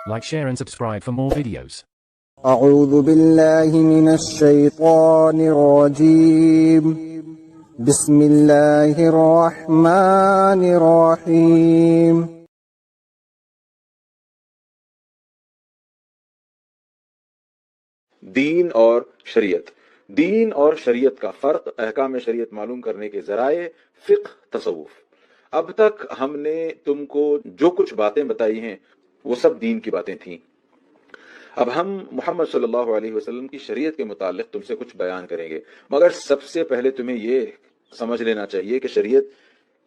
Like, share and subscribe for more videos. أعوذ بالله من الشيطان الرجيم. بسم الله الرحمن الرحيم. دین اور شریعت اور شریعت کا فرق، احکام شریعت معلوم کرنے کے ذرائع، فقہ، تصوف۔ اب تک ہم نے تم کو جو کچھ باتیں بتائی ہیں وہ سب دین کی باتیں تھیں۔ اب ہم محمد صلی اللہ علیہ وسلم کی شریعت کے متعلق تم سے کچھ بیان کریں گے، مگر سب سے پہلے تمہیں یہ سمجھ لینا چاہیے کہ شریعت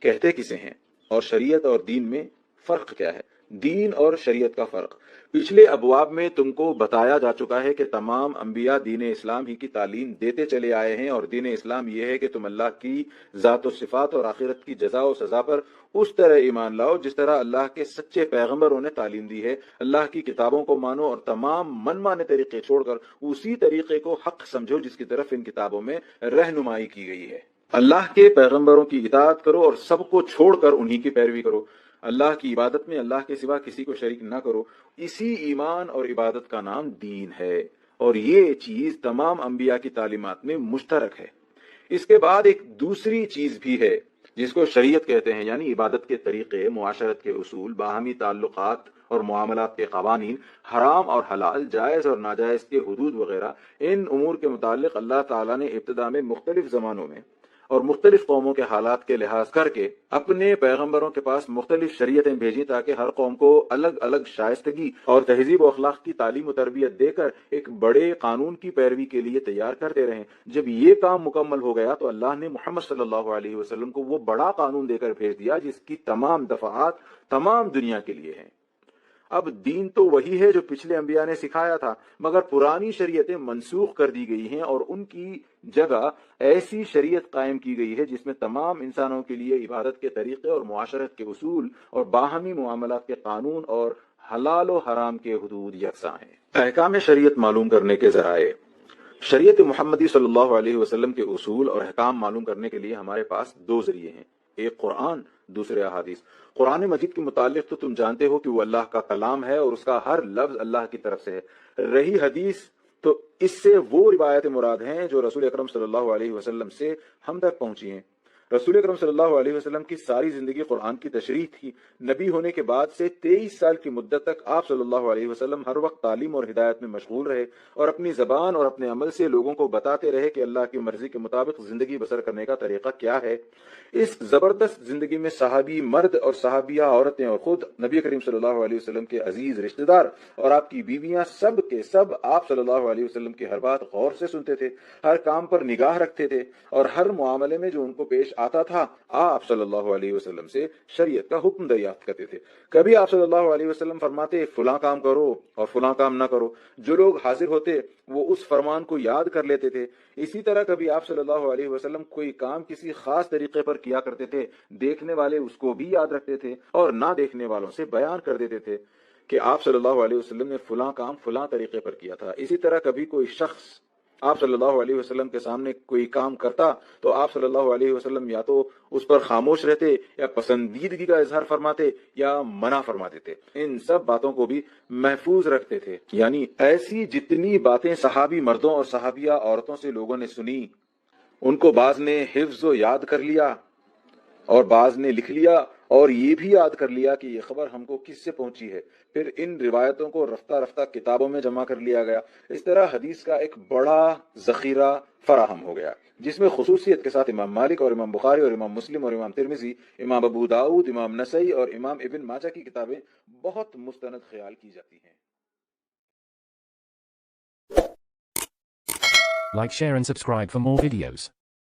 کہتے کسے ہیں اور شریعت اور دین میں فرق کیا ہے۔ دین اور شریعت کا فرق پچھلے ابواب میں تم کو بتایا جا چکا ہے کہ تمام انبیاء دین اسلام ہی کی تعلیم دیتے چلے آئے ہیں، اور دین اسلام یہ ہے کہ تم اللہ کی ذات و صفات اور آخرت کی جزا و سزا پر اس طرح ایمان لاؤ جس طرح اللہ کے سچے پیغمبروں نے تعلیم دی ہے۔ اللہ کی کتابوں کو مانو اور تمام من مانے طریقے چھوڑ کر اسی طریقے کو حق سمجھو جس کی طرف ان کتابوں میں رہنمائی کی گئی ہے۔ اللہ کے پیغمبروں کی اطاعت کرو اور سب کو چھوڑ کر انہی کی پیروی کرو۔ اللہ کی عبادت میں اللہ کے سوا کسی کو شریک نہ کرو۔ اسی ایمان اور عبادت کا نام دین ہے، اور یہ چیز تمام انبیاء کی تعلیمات میں مشترک ہے۔ اس کے بعد ایک دوسری چیز بھی ہے جس کو شریعت کہتے ہیں، یعنی عبادت کے طریقے، معاشرت کے اصول، باہمی تعلقات اور معاملات کے قوانین، حرام اور حلال، جائز اور ناجائز کے حدود وغیرہ۔ ان امور کے متعلق اللہ تعالیٰ نے ابتدا میں مختلف زمانوں میں اور مختلف قوموں کے حالات کے لحاظ کر کے اپنے پیغمبروں کے پاس مختلف شریعتیں بھیجی تاکہ ہر قوم کو الگ الگ شائستگی اور تہذیب و اخلاق کی تعلیم و تربیت دے کر ایک بڑے قانون کی پیروی کے لیے تیار کرتے رہیں۔ جب یہ کام مکمل ہو گیا تو اللہ نے محمد صلی اللہ علیہ وسلم کو وہ بڑا قانون دے کر بھیج دیا جس کی تمام دفعات تمام دنیا کے لیے ہیں۔ اب دین تو وہی ہے جو پچھلے انبیاء نے سکھایا تھا، مگر پرانی شریعتیں منسوخ کر دی گئی ہیں اور ان کی جگہ ایسی شریعت قائم کی گئی ہے جس میں تمام انسانوں کے لیے عبادت کے طریقے اور معاشرت کے اصول اور باہمی معاملات کے قانون اور حلال و حرام کے حدود یکساں ہیں۔ احکام شریعت معلوم کرنے کے ذرائع۔ شریعت محمدی صلی اللہ علیہ وسلم کے اصول اور احکام معلوم کرنے کے لیے ہمارے پاس دو ذریعے ہیں، ایک قرآن، دوسرے احادیث۔ قرآن مجید کے متعلق تو تم جانتے ہو کہ وہ اللہ کا کلام ہے اور اس کا ہر لفظ اللہ کی طرف سے ہے۔ رہی حدیث تو اس سے وہ روایت مراد ہیں جو رسول اکرم صلی اللہ علیہ وسلم سے ہم تک پہنچی ہیں۔ رسول اکرم صلی اللہ علیہ وسلم کی ساری زندگی قرآن کی تشریح تھی۔ نبی ہونے کے بعد سے 23 سال کی مدت تک آپ صلی اللہ علیہ وسلم ہر وقت تعلیم اور ہدایت میں مشغول رہے اور اپنی زبان اور اپنے عمل سے لوگوں کو بتاتے رہے کہ اللہ کی مرضی کے مطابق زندگی بسر کرنے کا طریقہ کیا ہے۔ اس زبردست زندگی میں صحابی مرد اور صحابیہ عورتیں اور خود نبی کریم صلی اللہ علیہ وسلم کے عزیز رشتہ دار اور آپ کی بیویاں سب کے سب آپ صلی اللہ علیہ وسلم کی ہر بات غور سے سنتے تھے، ہر کام پر نگاہ رکھتے تھے اور ہر معاملے میں جو ان کو پیش آتا تھا آپ صلی اللہ علیہ وسلم سے شریعت کا حکم دریافت کرتے تھے۔ کبھی آپ صلی اللہ علیہ وسلم فرماتے فلاں کام کرو اور فلاں کام نہ کرو، جو لوگ حاضر ہوتے وہ اس فرمان کو یاد کر لیتے تھے۔ اسی طرح کبھی آپ صلی اللہ علیہ وسلم کوئی کام کسی خاص طریقے پر کیا کرتے تھے، دیکھنے والے اس کو بھی یاد رکھتے تھے اور نہ دیکھنے والوں سے بیان کر دیتے تھے کہ آپ صلی اللہ علیہ وسلم نے فلاں کام فلاں طریقے پر کیا تھا۔ اسی طرح کبھی کوئی شخص آپ صلی اللہ علیہ وسلم کے سامنے کوئی کام کرتا تو آپ صلی اللہ علیہ وسلم یا تو اس پر خاموش رہتے یا پسندیدگی کا اظہار فرماتے یا منع فرما دیتے۔ ان سب باتوں کو بھی محفوظ رکھتے تھے، یعنی ایسی جتنی باتیں صحابی مردوں اور صحابیہ عورتوں سے لوگوں نے سنی ان کو بعض نے حفظ و یاد کر لیا اور بعض نے لکھ لیا اور یہ بھی یاد کر لیا کہ یہ خبر ہم کو کس سے پہنچی ہے۔ پھر ان روایتوں کو رفتہ رفتہ کتابوں میں جمع کر لیا گیا۔ اس طرح حدیث کا ایک بڑا ذخیرہ فراہم ہو گیا جس میں خصوصیت کے ساتھ امام مالک اور امام بخاری اور امام مسلم اور امام ترمذی، امام ابو داؤد، امام نسائی اور امام ابن ماجہ کی کتابیں بہت مستند خیال کی جاتی ہیں۔ Like, share and subscribe for more videos.